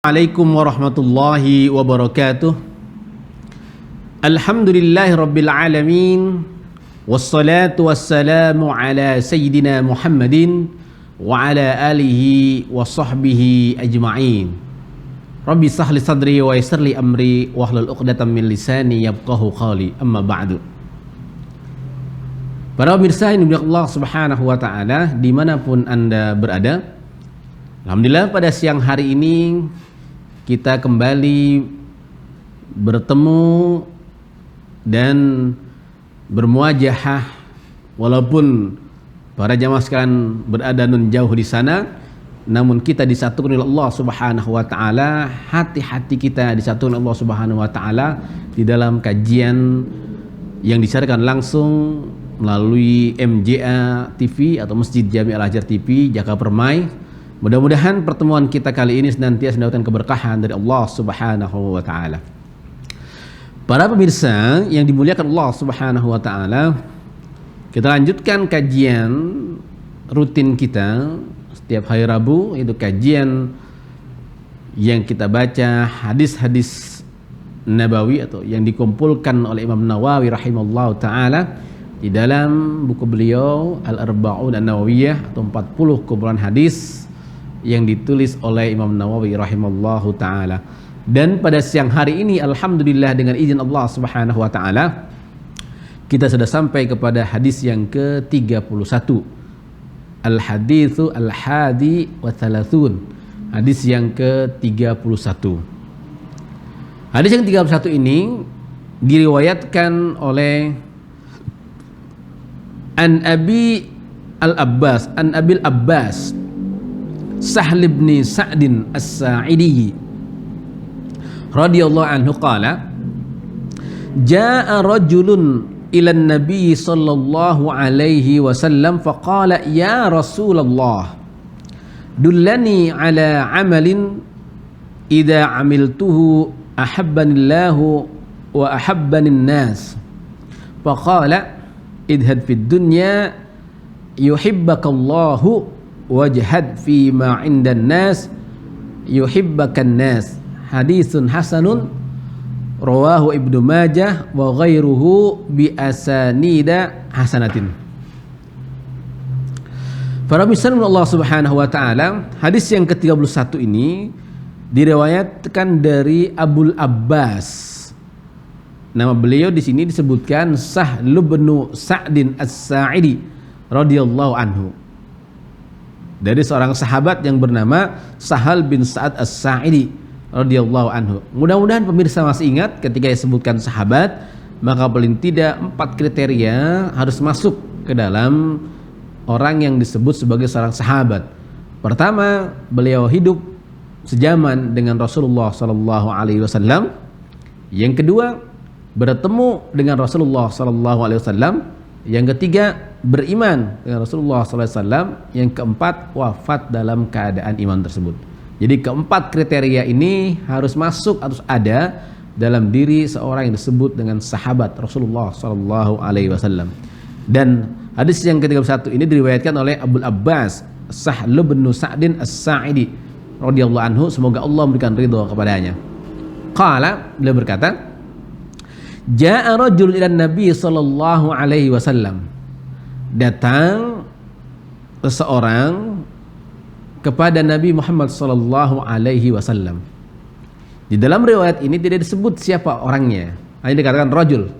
Assalamualaikum warahmatullahi wabarakatuh. Alhamdulillahi rabbil alamin. Wassalatu wassalamu ala sayyidina Muhammadin wa ala alihi wa sahbihi ajma'in. Rabbi sahli sadri wa yassirli amri wa hlul 'uqdatam min lisani yafqahu qawli. Amma ba'du. Para pemirsa yang dimuliakan Allah Subhanahu wa taala dimanapun Anda berada, alhamdulillah pada siang hari ini kita kembali bertemu dan bermuajahah, walaupun para jamaah sekalian berada nun jauh di sana, namun kita disatukan oleh Allah Subhanahu wa taala, hati-hati kita disatukan oleh Allah Subhanahu wa taala di dalam kajian yang disiarkan langsung melalui MJA TV atau Masjid Jami Al-Azhar TV Jakarta Permai. Mudah-mudahan pertemuan kita kali ini senantiasa mendapatkan keberkahan dari Allah Subhanahu wa taala. Para pemirsa yang dimuliakan Allah Subhanahu wa taala, kita lanjutkan kajian rutin kita setiap hari Rabu, itu kajian yang kita baca hadis-hadis Nabawi atau yang dikumpulkan oleh Imam Nawawi rahimallahu taala di dalam buku beliau Al-Arba'un An-Nawawiyah atau 40 kumpulan hadis yang ditulis oleh Imam Nawawi rahimallahu taala. Dan pada siang hari ini alhamdulillah dengan izin Allah Subhanahu wa taala kita sudah sampai kepada hadis yang ke-31. Al-haditsu al-hadi wa thalathun. Hadis yang ke-31. Hadis yang 31 ini diriwayatkan oleh An Abil Abbas Sahl bin Sa'din As-Sa'idi radhiyallahu anhu qala jaa'a rajulun ila an-nabi sallallahu alaihi wasallam faqala ya Rasulullah dullani ala amalin idza amiltuhu ahabbanillahu wa ahabbanin nas faqala idhad fid dunya yuhibbakallahu wajhad fi ma 'indan nas yuhibbakan nas. Hadisun hasanun rawahu Ibnu Majah wa ghairuhu bi asanida hasanatin. Para misal Allah Subhanahu wa taala, hadis yang ke-31 ini diriwayatkan dari Abul Abbas. Nama beliau di sini disebutkan Sahl bin Sa'din As-Sa'idi radhiyallahu anhu. Dari seorang sahabat yang bernama Sahal bin Sa'ad As-Sa'idi radhiyallahu anhu. Mudah-mudahan pemirsa masih ingat ketika disebutkan sahabat, maka paling tidak 4 kriteria harus masuk ke dalam orang yang disebut sebagai seorang sahabat. Pertama, beliau hidup sejaman dengan Rasulullah sallallahu alaihi wasallam. Yang kedua, bertemu dengan Rasulullah sallallahu alaihi wasallam. Yang ketiga, beriman dengan Rasulullah SAW. Yang keempat, wafat dalam keadaan iman tersebut. Jadi keempat kriteria ini harus masuk, harus ada dalam diri seorang yang disebut dengan sahabat Rasulullah SAW. Dan hadis yang ke-31 ini diriwayatkan oleh Abul Abbas Sahl bin Sa'din As-Sa'idi radhiyallahu anhu, semoga Allah memberikan ridha kepadanya. Qala, beliau berkata, jaa'a rajul ila Nabi sallallahu alaihi wasallam. Datang seseorang kepada Nabi Muhammad sallallahu alaihi wasallam. Di dalam riwayat ini tidak disebut siapa orangnya, hanya dikatakan rajul.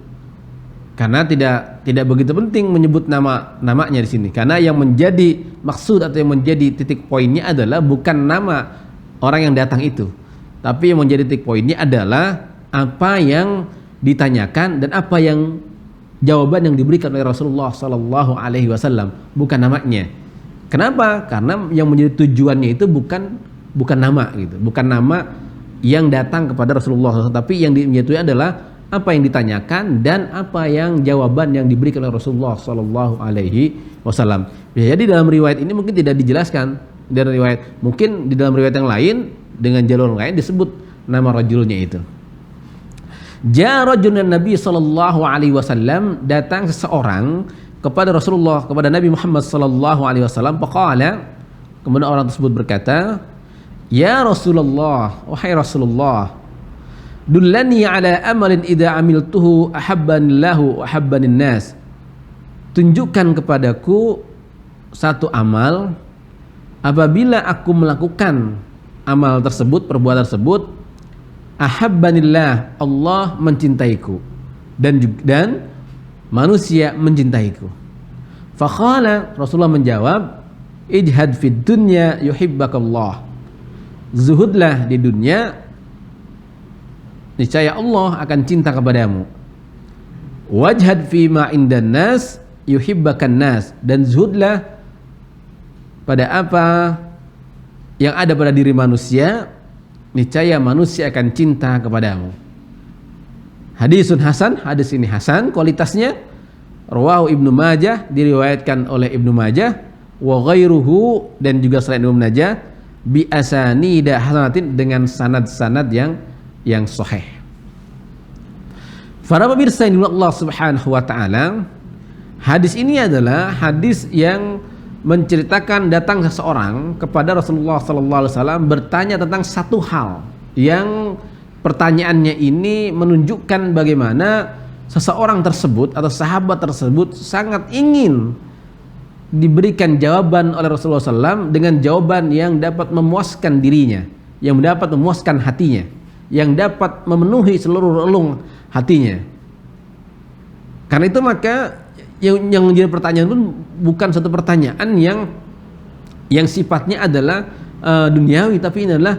Karena tidak begitu penting menyebut namanya di sini. Karena yang menjadi maksud atau yang menjadi titik poinnya adalah bukan nama orang yang datang itu, tapi yang menjadi titik poinnya adalah apa yang ditanyakan dan apa yang jawaban yang diberikan oleh Rasulullah sallallahu alaihi wasallam, bukan namanya. Kenapa? Karena yang menjadi tujuannya itu bukan nama gitu, bukan nama yang datang kepada Rasulullah SAW, tapi yang menjadi adalah apa yang ditanyakan dan apa yang jawaban yang diberikan oleh Rasulullah sallallahu alaihi wasallam. Jadi dalam riwayat ini mungkin tidak dijelaskan dari riwayat, mungkin di dalam riwayat yang lain dengan jalur lain disebut nama rajulnya itu. Jaa rajulun Nabi sallallahu alaihi wasallam, datang seseorang kepada Rasulullah, kepada Nabi Muhammad sallallahu alaihi wasallam. Faqala, kemudian orang tersebut berkata, Ya Rasulullah, wahai Rasulullah, dullani ala amalin idza amiltuhu ahabbanillahu wa ahabbanin nas. Tunjukkan kepadaku satu amal, apabila aku melakukan amal tersebut, perbuatan tersebut, ahabbanillah, Allah mencintaiku, dan manusia mencintaiku. Faqala, Rasulullah menjawab, ijhad fid dunya yuhibbakallah. Zuhudlah di dunia, niscaya Allah akan cinta kepadamu. Wajhad fi ma indan nas yuhibbakan nas, dan zuhudlah pada apa yang ada pada diri manusia, niscaya manusia akan cinta kepadamu. Hadisun hasan, hadis ini hasan kualitasnya. Rawahu Ibnu Majah, diriwayatkan oleh Ibnu Majah, wa ghairuhu, dan juga selain Ibnu Majah, bi asanida hasanatin, dengan sanad-sanad yang sahih. Para pemirsa yang dimuliakan Allah Subhanahu wa taala, hadis ini adalah hadis yang menceritakan datang seseorang kepada Rasulullah sallallahu alaihi wasallam bertanya tentang satu hal yang pertanyaannya ini menunjukkan bagaimana seseorang tersebut atau sahabat tersebut sangat ingin diberikan jawaban oleh Rasulullah SAW dengan jawaban yang dapat memuaskan dirinya, yang dapat memuaskan hatinya, yang dapat memenuhi seluruh relung hatinya. Karena itu maka yang menjadi pertanyaan pun bukan satu pertanyaan yang sifatnya adalah duniawi, tapi ini adalah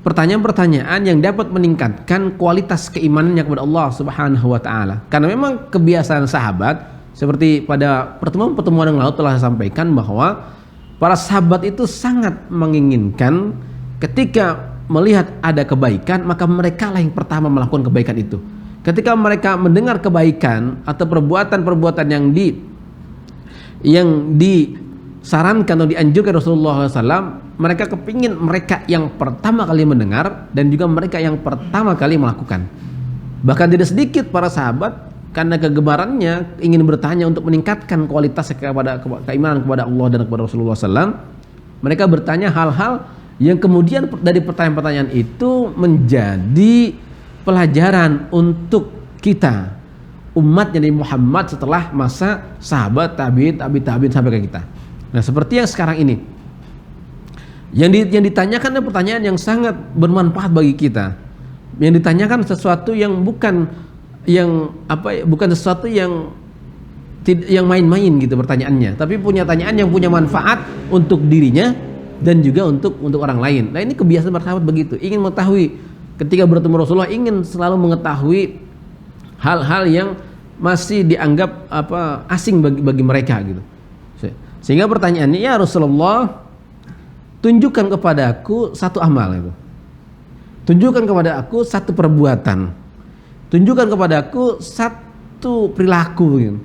pertanyaan-pertanyaan yang dapat meningkatkan kualitas keimanannya kepada Allah Subhanahu wa taala. Karena memang kebiasaan sahabat, seperti pada pertemuan-pertemuan yang lalu telah saya sampaikan, bahwa para sahabat itu sangat menginginkan ketika melihat ada kebaikan, maka mereka lah yang pertama melakukan kebaikan itu. Ketika mereka mendengar kebaikan atau perbuatan-perbuatan yang disarankan atau dianjurkan Rasulullah SAW, mereka kepingin mereka yang pertama kali mendengar dan juga mereka yang pertama kali melakukan. Bahkan tidak sedikit para sahabat karena kegemarannya ingin bertanya untuk meningkatkan kualitas keimanan kepada Allah dan kepada Rasulullah SAW, mereka bertanya hal-hal yang kemudian dari pertanyaan-pertanyaan itu menjadi pelajaran untuk kita, umat Nabi Muhammad setelah masa sahabat, tabi'in sampai ke kita. Nah, seperti yang sekarang ini, yang ditanyakan adalah pertanyaan yang sangat bermanfaat bagi kita. Yang ditanyakan sesuatu yang bukan sesuatu yang main-main gitu pertanyaannya, tapi punya tanyaan yang punya manfaat untuk dirinya dan juga untuk orang lain. Nah, ini kebiasaan para sahabat begitu, ingin mengetahui ketika bertemu Rasulullah, ingin selalu mengetahui hal-hal yang masih dianggap asing bagi mereka gitu. Sehingga pertanyaannya, ya Rasulullah, tunjukkan kepadaku satu amal itu. Tunjukkan kepada aku satu perbuatan. Tunjukkan kepadaku satu perilaku gitu,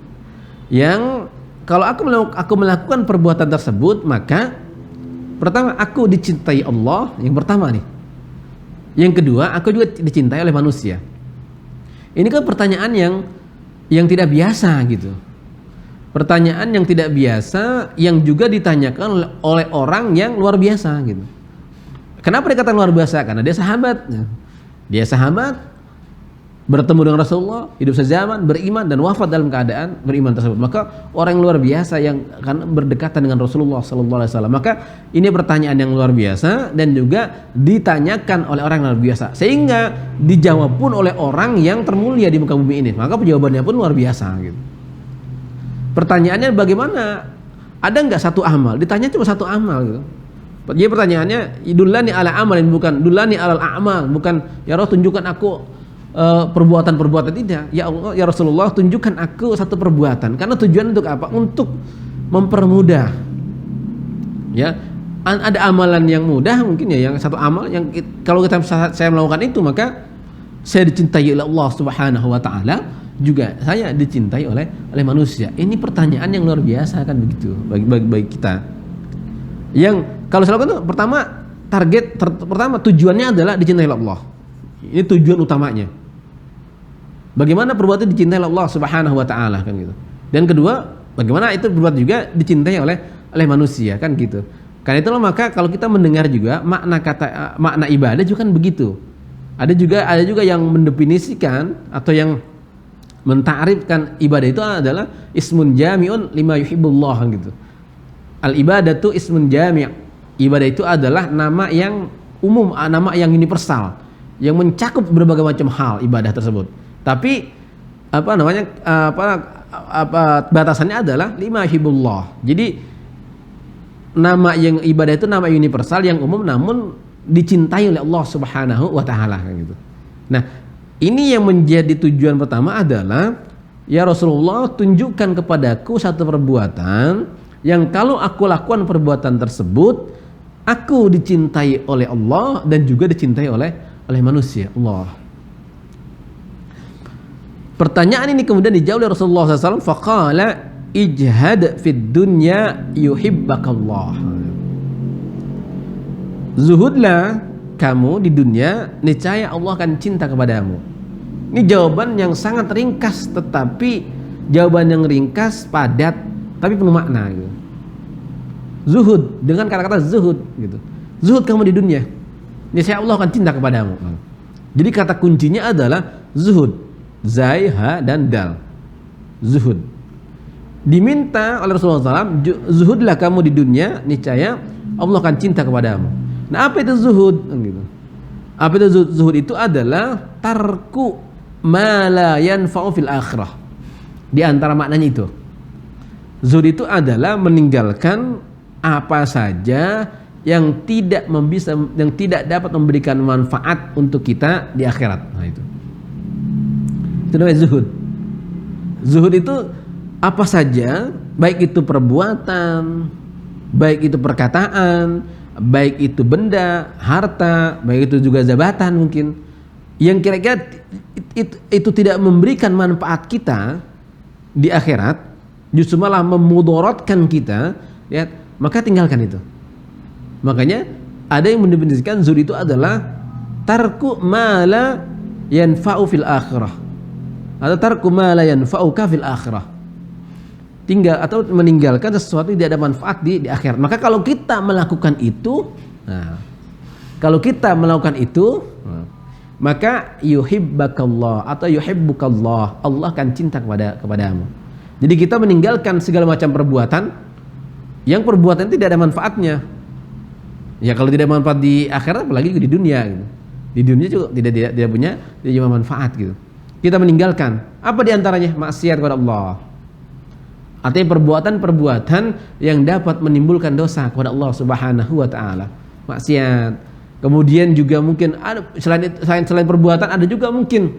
yang kalau aku melakukan perbuatan tersebut, maka pertama aku dicintai Allah, yang pertama nih. Yang kedua, aku juga dicintai oleh manusia. Ini kan pertanyaan yang tidak biasa gitu. Pertanyaan yang tidak biasa yang juga ditanyakan oleh orang yang luar biasa gitu. Kenapa dikatakan luar biasa? Karena dia sahabat. Dia sahabat, bertemu dengan Rasulullah, hidup sezaman, beriman dan wafat dalam keadaan beriman tersebut. Maka orang yang luar biasa yang akan berdekatan dengan Rasulullah sallallahu alaihi wasallam. Maka ini pertanyaan yang luar biasa dan juga ditanyakan oleh orang yang luar biasa, sehingga dijawab pun oleh orang yang termulia di muka bumi ini. Maka jawabannya pun luar biasa gitu. Pertanyaannya bagaimana? Ada enggak satu amal? Ditanya cuma satu amal gitu. Jadi pertanyaannya, dullani ala amalin, bukan dullani alal a'mal, bukan ya Rasul tunjukkan aku perbuatan-perbuatan. Tidak, ya Allah, ya Rasulullah, tunjukkan aku satu perbuatan. Karena tujuan untuk apa? Untuk mempermudah. Ya, ada amalan yang mudah mungkin ya, yang satu amal yang kalau saya melakukan itu maka saya dicintai oleh Allah Subhanahu wa taala, juga saya dicintai oleh manusia. Ini pertanyaan yang luar biasa kan begitu bagi kita. Yang kalau saya lakukan itu pertama tujuannya adalah dicintai oleh Allah. Ini tujuan utamanya. Bagaimana perbuatan dicintai oleh Allah Subhanahu wa taala kan gitu. Dan kedua, bagaimana itu perbuatan juga dicintai oleh manusia kan gitu. Karena itulah maka kalau kita mendengar juga makna ibadah juga kan begitu. Ada juga yang mendefinisikan atau yang mentarifkan ibadah itu adalah ismun jami'un lima yuhibbullah gitu. Al ibadatu ismun jami'. Ibadah itu adalah nama yang umum, nama yang universal, yang mencakup berbagai macam hal ibadah tersebut. Tapi batasannya adalah lima yuhibbullah. Jadi nama yang ibadah itu nama universal yang umum namun dicintai oleh Allah Subhanahu wa taala gitu. Nah, ini yang menjadi tujuan pertama adalah ya Rasulullah, tunjukkan kepadaku satu perbuatan yang kalau aku lakukan perbuatan tersebut aku dicintai oleh Allah dan juga dicintai oleh manusia. Allah. Pertanyaan ini kemudian dijawab oleh Rasulullah SAW. Faqala ijhad fid dunya yuhibbakallah. Zuhudlah kamu di dunia, niscaya Allah akan cinta kepadamu. Ini jawaban yang sangat ringkas, tetapi jawaban yang ringkas, padat, tapi penuh makna gitu. Zuhud dengan kata-kata zuhud gitu. Zuhud kamu di dunia, niscaya Allah akan cinta kepadamu. Jadi kata kuncinya adalah zuhud, zai, ha, dan dal. Zuhud. Diminta oleh Rasulullah SAW, zuhudlah kamu di dunia, niscaya Allah akan cinta kepadamu. Nah, apa itu zuhud? Gitu. Apa itu zuhud? Zuhud itu adalah tarku ma la yanfa'u fil akhirah. Di antara maknanya itu, zuhud itu adalah meninggalkan apa saja yang tidak dapat memberikan manfaat untuk kita di akhirat. Nah, itu namanya zuhud. Zuhud itu apa saja, baik itu perbuatan, baik itu perkataan, baik itu benda, harta, baik itu juga jabatan mungkin, yang kira-kira itu tidak memberikan manfaat kita di akhirat, justru malah memudaratkan kita, ya, maka tinggalkan itu. Makanya ada yang mendefinisikan zuhud itu adalah tarku ma la yanfa'u fil akhirah, atau tarku ma la yanfa'uka fil akhirah. Tinggal atau meninggalkan sesuatu yang tidak ada manfaat di akhirat. Maka kalau kita melakukan itu, maka yuhibbakallah atau yuhibbukallah, Allah akan cinta kepadamu. Jadi kita meninggalkan segala macam perbuatan yang perbuatan tidak ada manfaatnya. Ya kalau tidak ada manfaat di akhirat, apalagi di dunia gitu. Di dunia juga tidak punya manfaat gitu. Kita meninggalkan apa diantaranya? Maksiat kepada Allah. Artinya perbuatan-perbuatan yang dapat menimbulkan dosa kepada Allah Subhanahu wa taala. Maksiat. Kemudian juga mungkin ada selain perbuatan, ada juga mungkin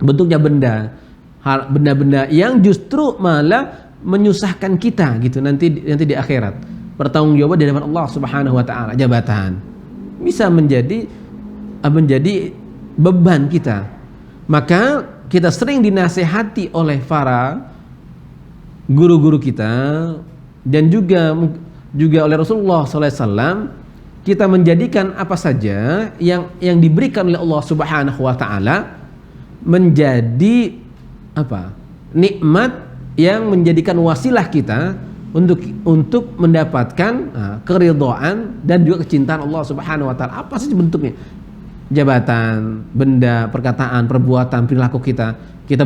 bentuknya benda-benda yang justru malah menyusahkan kita gitu nanti di akhirat. Pertanggungjawaban di hadapan Allah Subhanahu wa taala. Jabatan bisa menjadi beban kita. Maka kita sering dinasehati oleh para guru-guru kita dan juga oleh Rasulullah SAW, kita menjadikan apa saja yang diberikan oleh Allah Subhanahu wa taala menjadi nikmat yang menjadikan wasilah kita untuk mendapatkan keridhaan dan juga kecintaan Allah Subhanahu wa taala. Apa saja bentuknya? Jabatan, benda, perkataan, perbuatan, perilaku kita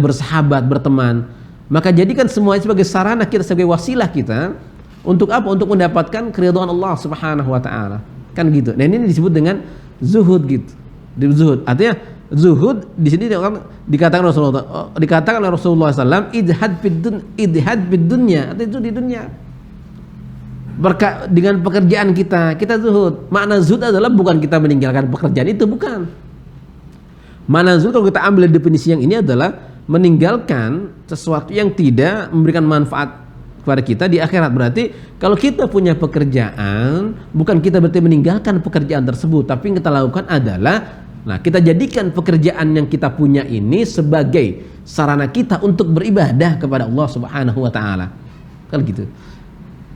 bersahabat, berteman. Maka jadikan semuanya sebagai sarana kita, sebagai wasilah kita untuk apa? Untuk mendapatkan keridhaan Allah Subhanahu wa taala. Kan gitu. Nah, ini disebut dengan zuhud gitu. Zuhud. Artinya zuhud di sini dikatakan oleh Rasulullah SAW, idhad fid dunya. Artinya itu di dunia. Dengan pekerjaan kita zuhud. Makna zuhud adalah bukan kita meninggalkan pekerjaan itu, bukan. Makna zuhud kalau kita ambil definisi yang ini adalah meninggalkan sesuatu yang tidak memberikan manfaat kepada kita di akhirat. Berarti kalau kita punya pekerjaan, bukan kita berarti meninggalkan pekerjaan tersebut, tapi yang kita lakukan adalah kita jadikan pekerjaan yang kita punya ini sebagai sarana kita untuk beribadah kepada Allah Subhanahu wa taala. Kan gitu.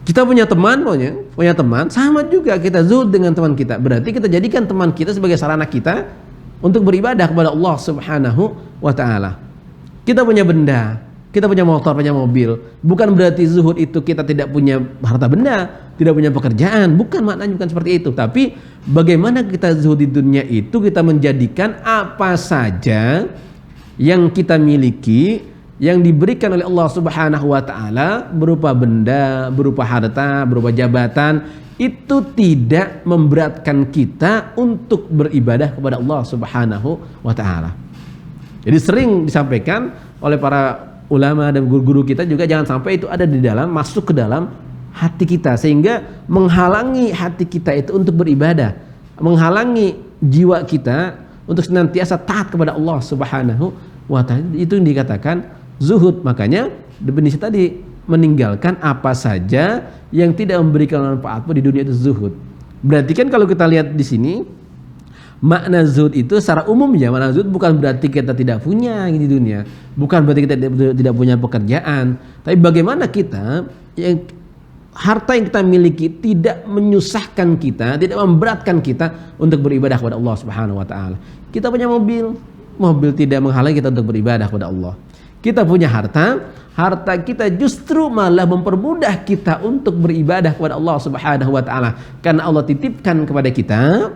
Kita punya teman, sama juga kita zuhud dengan teman kita. Berarti kita jadikan teman kita sebagai sarana kita untuk beribadah kepada Allah Subhanahu wa taala. Kita punya benda, kita punya motor, punya mobil. Bukan berarti zuhud itu kita tidak punya harta benda, tidak punya pekerjaan. Bukan maknanya, bukan seperti itu. Tapi bagaimana kita zuhud di dunia itu kita menjadikan apa saja yang kita miliki, yang diberikan oleh Allah Subhanahu wa taala berupa benda, berupa harta, berupa jabatan, itu tidak memberatkan kita untuk beribadah kepada Allah Subhanahu wa taala. Jadi sering disampaikan oleh para ulama dan guru-guru kita juga, jangan sampai itu ada di dalam, masuk ke dalam hati kita sehingga menghalangi hati kita itu untuk beribadah, menghalangi jiwa kita untuk senantiasa taat kepada Allah Subhanahu wa taala. Itu yang dikatakan zuhud. Makanya definisi tadi, meninggalkan apa saja yang tidak memberikan manfaat di dunia itu zuhud. Berarti kan kalau kita lihat di sini, makna zuhud itu secara umum ya, makna zuhud bukan berarti kita tidak punya di dunia, bukan berarti kita tidak punya pekerjaan, tapi bagaimana kita yang harta yang kita miliki tidak menyusahkan kita, tidak memberatkan kita untuk beribadah kepada Allah Subhanahu wa taala. Kita punya mobil tidak menghalangi kita untuk beribadah kepada Allah. Kita punya harta kita justru malah mempermudah kita untuk beribadah kepada Allah Subhanahu wa taala, karena Allah titipkan kepada kita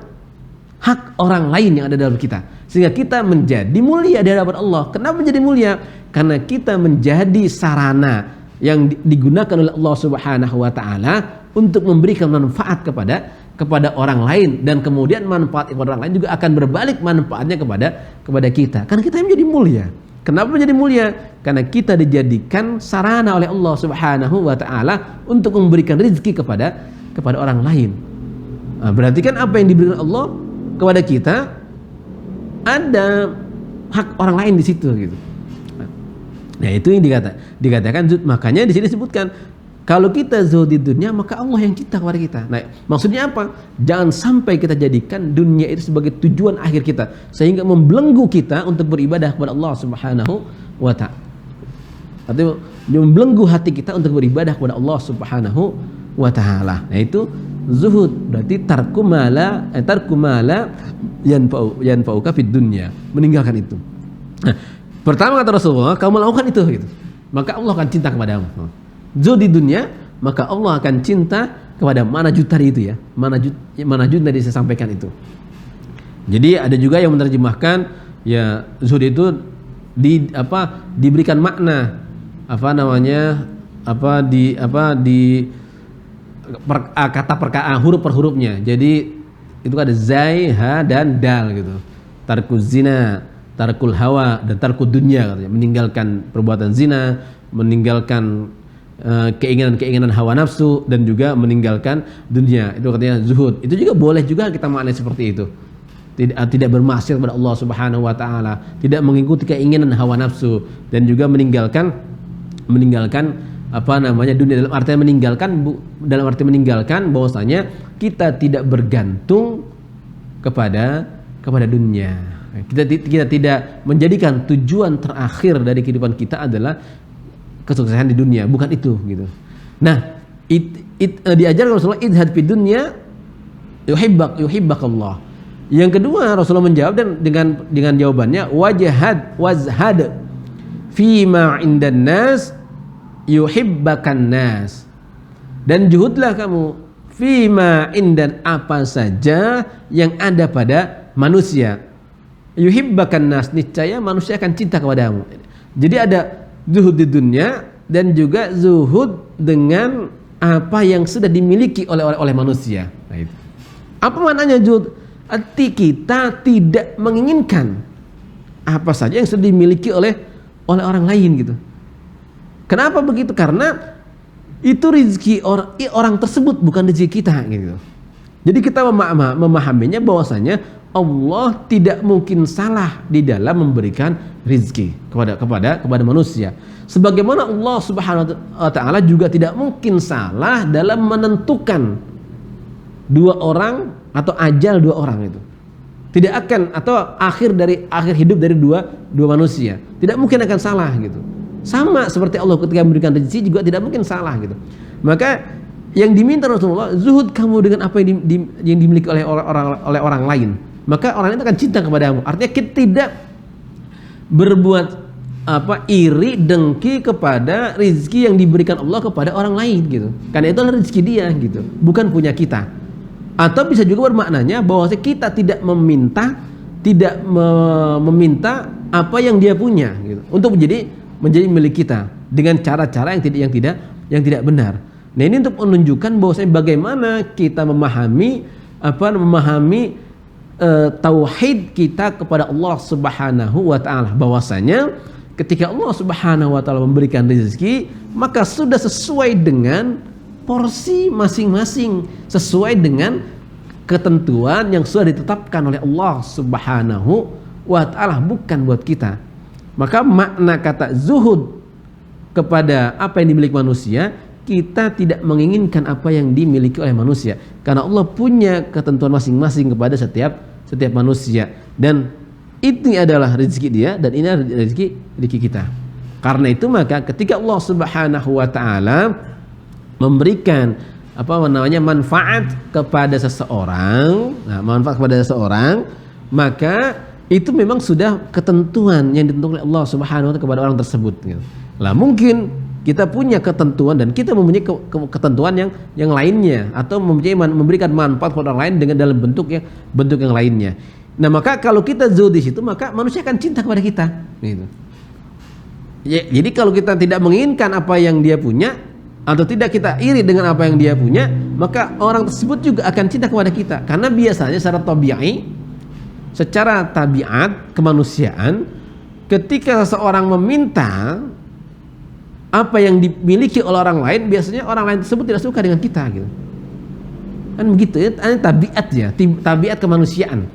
hak orang lain yang ada dalam kita, sehingga kita menjadi mulia di hadapan Allah. Kenapa menjadi mulia? Karena kita menjadi sarana yang digunakan oleh Allah Subhanahu wa taala untuk memberikan manfaat kepada orang lain, dan kemudian manfaat kepada orang lain juga akan berbalik manfaatnya kepada kita. Karena kita menjadi mulia. Kenapa menjadi mulia? Karena kita dijadikan sarana oleh Allah Subhanahu wa taala untuk memberikan rezeki kepada orang lain. Nah, berarti kan apa yang diberikan Allah kepada kita ada hak orang lain di situ gitu. Nah, itu yang dikatakan zuhud. Makanya di sini disebutkan kalau kita zuhud di dunia, maka Allah yang cinta kepada kita. Nah, maksudnya apa? Jangan sampai kita jadikan dunia itu sebagai tujuan akhir kita, sehingga membelenggu kita untuk beribadah kepada Allah Subhanahu wa taala. Atau membelenggu hati kita untuk beribadah kepada Allah Subhanahu wa taala. Nah, itu zuhud. Berarti tarku mala yanfa'uka fid dunya, meninggalkan itu. Nah, pertama kata Rasulullah, kamu lakukan itu gitu, maka Allah akan cinta kepadamu. Zuhud di dunia, maka Allah akan cinta kepada mana jut tadi itu ya, mana jut tadi saya sampaikan itu. Jadi ada juga yang menerjemahkan ya zuhud itu diberikan makna huruf per hurufnya. Jadi itu ada zai, ha dan dal gitu. Tarkuz zina, tarkul hawa, dan tarkud dunya katanya, meninggalkan perbuatan zina, meninggalkan keinginan hawa nafsu, dan juga meninggalkan dunia. Itu katanya zuhud. Itu juga boleh juga kita maknai seperti itu. Tidak bermaksiat kepada Allah Subhanahu wa taala, tidak mengikuti keinginan hawa nafsu, dan juga meninggalkan dunia, dalam arti meninggalkan bahwasanya kita tidak bergantung kepada dunia. Kita tidak menjadikan tujuan terakhir dari kehidupan kita adalah kesuksesan di dunia, bukan itu gitu. Nah, diajarkan Rasulullah idhad fid dunya yuhibbakallah. Yang kedua Rasulullah menjawab dengan jawabannya wazhad fima indan nas yuhibbakan nas. Dan juhudlah kamu fima indan, apa saja yang ada pada manusia. Yuhibbakan nas, niscaya manusia akan cinta kepadamu. Jadi ada zuhud di dunia dan juga zuhud dengan apa yang sudah dimiliki oleh manusia. Nah, itu. Apa maknanya zuhud? Arti kita tidak menginginkan apa saja yang sudah dimiliki oleh orang lain gitu. Kenapa begitu? Karena itu rezeki orang tersebut, bukan rezeki kita gitu. Jadi kita memahaminya bahwasanya Allah tidak mungkin salah di dalam memberikan rezeki kepada manusia. Sebagaimana Allah Subhanahu wa taala juga tidak mungkin salah dalam menentukan dua orang atau ajal dua orang itu. Tidak akan, atau akhir hidup dari dua manusia. Tidak mungkin akan salah gitu. Sama seperti Allah ketika memberikan rezeki juga tidak mungkin salah gitu. Maka yang diminta Rasulullah, zuhud kamu dengan apa yang dimiliki oleh orang lain. Maka orang itu akan cinta kepadamu. Artinya kita tidak berbuat iri dengki kepada rizki yang diberikan Allah kepada orang lain gitu. Karena itu adalah rizki dia gitu, bukan punya kita. Atau bisa juga bermaknanya bahwa kita tidak meminta apa yang dia punya gitu, untuk menjadi milik kita dengan cara-cara yang tidak benar. Nah, ini untuk menunjukkan bahwasanya bagaimana kita memahami tauhid kita kepada Allah Subhanahu wa taala, bahwasanya ketika Allah Subhanahu wa taala memberikan rezeki, maka sudah sesuai dengan porsi masing-masing, sesuai dengan ketentuan yang sudah ditetapkan oleh Allah Subhanahu wa taala, bukan buat kita. Maka makna kata zuhud kepada apa yang dimiliki manusia, kita tidak menginginkan apa yang dimiliki oleh manusia, karena Allah punya ketentuan masing-masing kepada setiap manusia, dan ini adalah rezeki dia dan ini adalah rezeki kita. Karena itu maka ketika Allah Subhanahu wa taala memberikan manfaat kepada seseorang, maka itu memang sudah ketentuan yang ditentukan oleh Allah Subhanahu wa taala kepada orang tersebut gitu. Lah mungkin kita punya ketentuan dan kita mempunyai ketentuan yang lainnya, atau memberikan manfaat kepada orang lain dengan dalam bentuk yang lainnya. Nah, maka kalau kita zuhud di situ, maka manusia akan cinta kepada kita gitu. Jadi kalau kita tidak menginginkan apa yang dia punya, atau tidak kita iri dengan apa yang dia punya, maka orang tersebut juga akan cinta kepada kita. Karena biasanya secara tabiat kemanusiaan, ketika seseorang meminta apa yang dimiliki oleh orang lain, biasanya orang lain tersebut tidak suka dengan kita gitu. Kan begitu ya, ini tabiat kemanusiaan.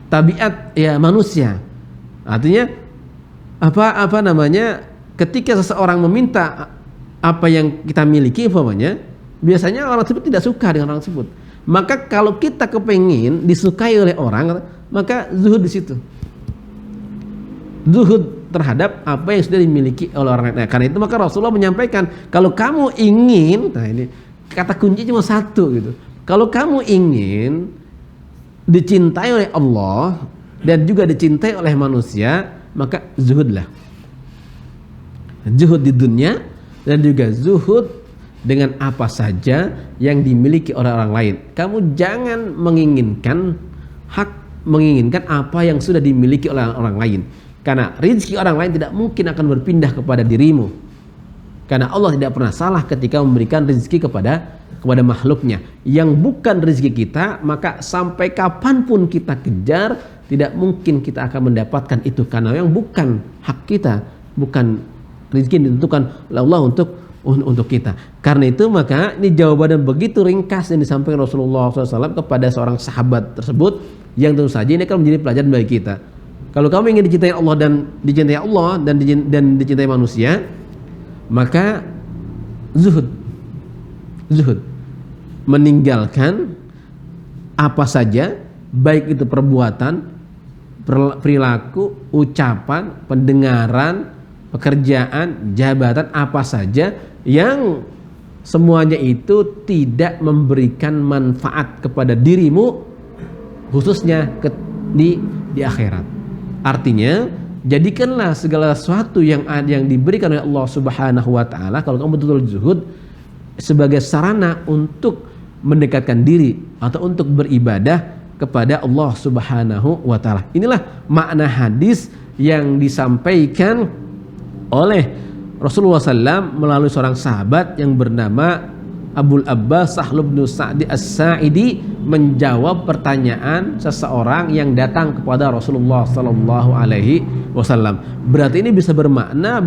Tabiat ya manusia. Artinya ketika seseorang meminta apa yang kita miliki biasanya orang tersebut tidak suka dengan orang tersebut. Maka kalau kita kepengin disukai oleh orang, maka zuhud di situ. Zuhud terhadap apa yang sudah dimiliki oleh orang lain. Nah, karena itu maka Rasulullah menyampaikan, kalau kamu ingin, nah ini kata kunci cuma satu gitu. Kalau kamu ingin dicintai oleh Allah dan juga dicintai oleh manusia, maka zuhudlah. Zuhud di dunia dan juga zuhud dengan apa saja yang dimiliki oleh orang lain. Kamu jangan menginginkan apa yang sudah dimiliki oleh orang lain. Karena rezeki orang lain tidak mungkin akan berpindah kepada dirimu. Karena Allah tidak pernah salah ketika memberikan rezeki kepada makhluknya. Yang bukan rezeki kita, maka sampai kapanpun kita kejar, tidak mungkin kita akan mendapatkan itu. Karena yang bukan hak kita, bukan rezeki yang ditentukan oleh Allah untuk kita. Karena itu maka ini jawaban begitu ringkas yang disampaikan Rasulullah SAW kepada seorang sahabat tersebut, yang tentu saja ini akan menjadi pelajaran bagi kita. Kalau kamu ingin dicintai Allah dan dicintai manusia, maka zuhud, meninggalkan apa saja, baik itu perbuatan, perilaku, ucapan, pendengaran, pekerjaan, jabatan, apa saja yang semuanya itu tidak memberikan manfaat kepada dirimu, khususnya di akhirat. Artinya, jadikanlah segala sesuatu yang diberikan oleh Allah Subhanahu wa taala, kalau kamu betul-betul zuhud, sebagai sarana untuk mendekatkan diri atau untuk beribadah kepada Allah Subhanahu wa taala. Inilah makna hadis yang disampaikan oleh Rasulullah SAW melalui seorang sahabat yang bernama Abul Abbas Sahl bin Sa'di As-Sa'idi, menjawab pertanyaan seseorang yang datang kepada Rasulullah sallallahu alaihi wasallam. Berarti ini bisa bermakna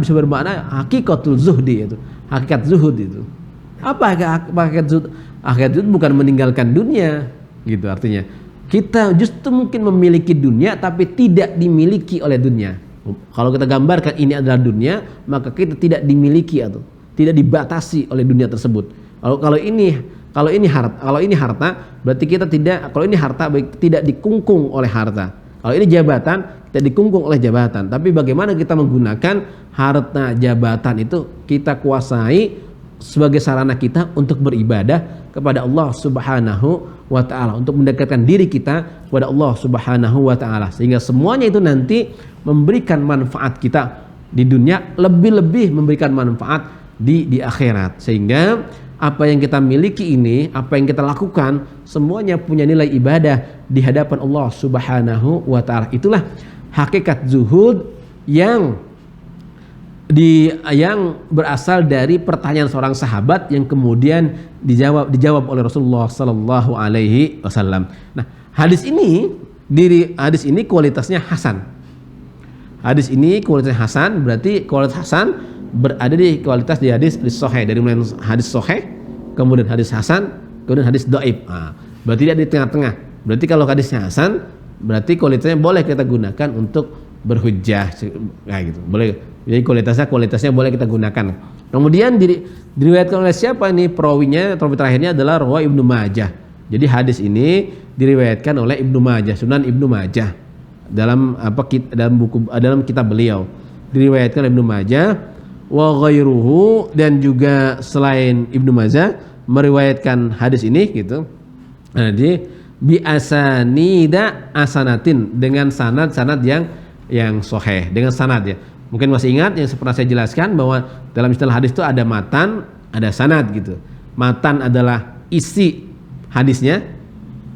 hakikatul zuhdi, itu hakikat zuhud itu. Apa hakikat zuhud? Hakikat zuhud bukan meninggalkan dunia gitu. Artinya kita justru mungkin memiliki dunia tapi tidak dimiliki oleh dunia. Kalau kita gambarkan ini adalah dunia, maka kita tidak dimiliki atau tidak dibatasi oleh dunia tersebut. Kalau ini harta, berarti kita tidak. Kalau ini harta, tidak dikungkung oleh harta. Kalau ini jabatan, tidak dikungkung oleh jabatan. Tapi bagaimana kita menggunakan harta jabatan itu, kita kuasai sebagai sarana kita untuk beribadah kepada Allah Subhanahu wa taala, untuk mendekatkan diri kita kepada Allah Subhanahu wa taala, sehingga semuanya itu nanti memberikan manfaat kita di dunia, lebih-lebih memberikan manfaat di akhirat. Sehingga apa yang kita miliki ini, apa yang kita lakukan, semuanya punya nilai ibadah di hadapan Allah Subhanahu wa ta'ala. Itulah hakikat zuhud yang berasal dari pertanyaan seorang sahabat yang kemudian dijawab oleh Rasulullah sallallahu alaihi wasallam. Nah, hadis ini kualitasnya hasan. Hadis ini kualitasnya hasan, berarti kualitas hasan berada di kualitas di hadis sahih, dari mulai hadis sahih, kemudian hadis hasan, kemudian hadis dhaif. Berarti dia di tengah-tengah. Berarti kalau hadisnya hasan, berarti kualitasnya boleh kita gunakan untuk berhujjah, gitu. Boleh. Jadi kualitasnya boleh kita gunakan. Kemudian diriwayatkan oleh siapa nih perawinya? Perawi terakhirnya adalah Rawah Ibnu Majah. Jadi hadis ini diriwayatkan oleh Ibnu Majah, Sunan Ibnu Majah. Dalam kitab beliau diriwayatkan oleh Ibnu Majah wa ghairuhu, dan juga selain Ibnu Majah meriwayatkan hadis ini gitu. Jadi bi asanida asanatin, dengan sanad-sanad yang sahih, dengan sanad ya. Mungkin masih ingat yang pernah saya jelaskan bahwa dalam istilah hadis itu ada matan, ada sanad gitu. Matan adalah isi hadisnya.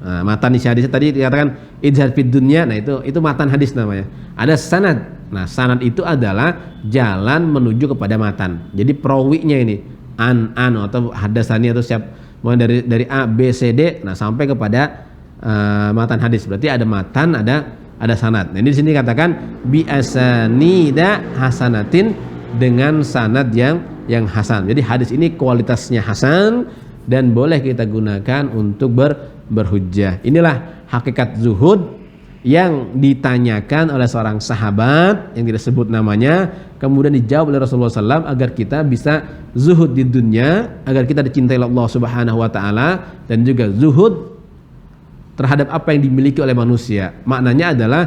Matan isi hadisnya tadi dikatakan ijhad fid dunya. Nah, itu matan hadis namanya. Ada sanad. Nah, sanad itu adalah jalan menuju kepada matan. Jadi perawinya ini an atau hadasani atau siap mulai dari A B C D, nah sampai kepada matan hadis. Berarti ada matan, ada sanad. Nah, ini di sini katakan bi asanida hasanatin, dengan sanad yang hasan. Jadi hadis ini kualitasnya hasan dan boleh kita gunakan untuk berhujjah. Inilah hakikat zuhud yang ditanyakan oleh seorang sahabat yang tidak sebut namanya, kemudian dijawab oleh Rasulullah SAW agar kita bisa zuhud di dunia, agar kita dicintai oleh Allah Subhanahu wa ta'ala, dan juga zuhud terhadap apa yang dimiliki oleh manusia. Maknanya adalah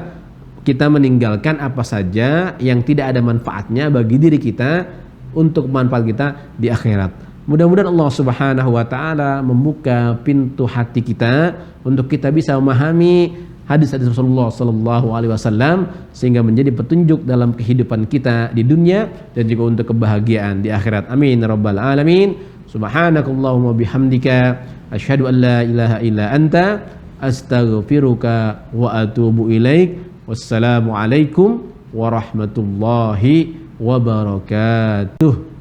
kita meninggalkan apa saja yang tidak ada manfaatnya bagi diri kita untuk manfaat kita di akhirat. Mudah-mudahan Allah Subhanahu wa ta'ala membuka pintu hati kita untuk kita bisa memahami hadis-hadis Rasulullah sallallahu alaihi wasallam sehingga menjadi petunjuk dalam kehidupan kita di dunia dan juga untuk kebahagiaan di akhirat. Amin rabbal alamin. Subhanakallahumma bihamdika asyhadu an la ilaha illa anta astaghfiruka wa atubu ilaik. Wassalamu alaikum warahmatullahi wabarakatuh.